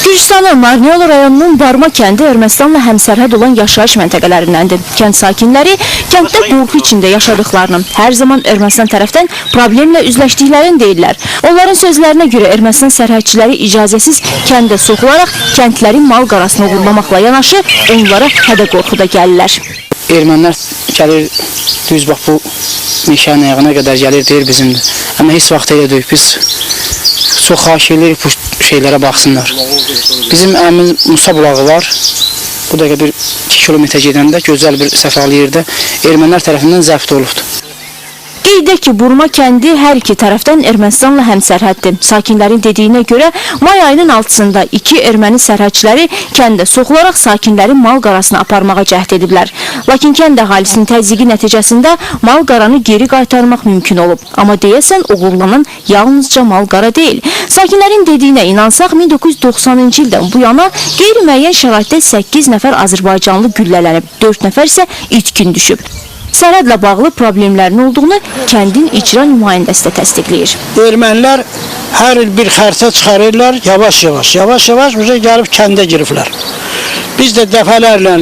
Gürcüstanın Marneol rayonunun Barma kəndi Ermənistanla həmsərhəd olan yaşayış məntəqələrindəndir. Kənd sakinləri kənddə qorxu içində yaşadıklarını, hər zaman Ermənistan tərəfdən problemlə üzləşdiklərini deyirlər. Onların sözlərinə görə Ermənistan sərhədçiləri icazəsiz kəndə soxularaq kəndlərin mal qarasını uğurlamaqla yanaşı onlara hədə qorxuda gəlirlər. Ermənilər gəlir, düz bax bu meşənin ayağına qədər gəlir, deyir bizimdir. Amma heç vaxt elə deyil, biz çox xahiş edirik bu şeylərə baxsınlar. Bizim əmin Musa bulağı var, bu dəqiqə bir 2 kilometr gedəndə gözəl bir səfalı yerdə ermənilər tərəfindən zəbt olubdur. Qeyd edək ki, Burma kəndi hər iki tərəfdən Ermənistanla həmsərhəddir. Sakinlərin dediyinə görə may ayının 6-sında 2 erməni sərhədçiləri kəndə soxularaq sakinlərin mal qarasını aparmağa cəhd ediblər. Lakin kənd əhalisinin təzyiqi nəticəsində mal qaranı geri qaytarmaq mümkün olub. Amma deyəsən oğurlanan yalnızca mal qara deyil. Sakinlərin dediyinə inansaq 1990-cı ildən bu yana qeyri-müəyyən şəraitdə 8 nəfər Azərbaycanlı güllələnib, 4 nəfər isə itkin düşüb. Sərhədlə bağlı problemlərin olduğunu kəndin icra nümayəndəsi də təsdiqləyir. Ermənilər hər il bir xərçə çıxarırlar, yavaş-yavaş bizə gəlib kəndə giriblər. Biz də dəfələrlə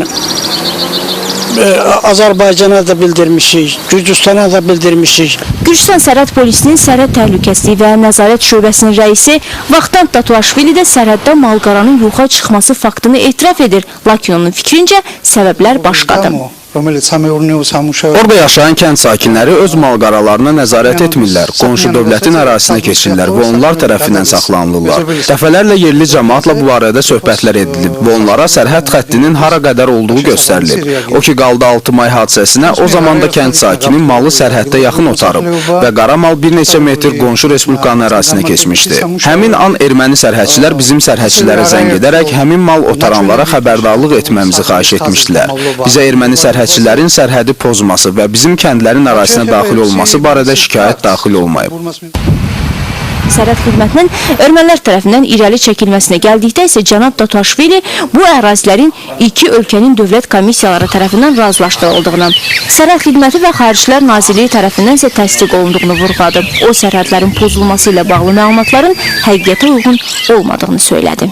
Azərbaycana da bildirmişik, Gürcüstana da bildirmişik. Gürcüstan Sərhəd Polisinin Sərhəd Təhlükəsizliyi və Nəzarət Şöbəsinin rəisi Vaxtant Tatuaşvili də sərhəddə malqaranın yoxa çıxması faktını etiraf edir. Lakin onun fikrincə səbəblər başqadır. Orada yaşayan kənd sakinləri öz malqaralarına nəzarət etmirlər, qonşu dövlətin ərazisinə keçirlər və onlar tərəfindən saxlanılırlar. Dəfələrlə yerli cəmaatla bu barədə söhbətlər edilib və onlara sərhəd xəttinin hara qədər olduğu göstərilib. O ki qaldı 6 may hadisəsinə, o zaman da kənd sakini malı sərhəddə yaxın otarıb və qara mal bir neçə metr qonşu respublikanın ərazisinə keçmişdi. Həmin an erməni sərhədçilər bizim sərhədçilərə zəng edərək həmin mal otaranlara xəbərdarlıq etməmizi xahiş etmişdilər. Bizə erməni sərhədçilərin sərhədi pozması və bizim kəndlərin ərazisinə daxil olması barədə şikayət daxil olmayıb. Sərhəd xidmətinin ermənilər tərəfindən irəli çəkilməsinə gəldikdə isə cənab Tatuaşvili bu ərazilərin 2 ölkənin dövlət komissiyaları tərəfindən razılaşdırıldığını, Sərhəd xidməti və Xaricilər Nazirliyi tərəfindən isə təsdiq olunduğunu vurğuladı. O sərhədlərin pozulması ilə bağlı məlumatların həqiqətə uyğun olmadığını söylədi.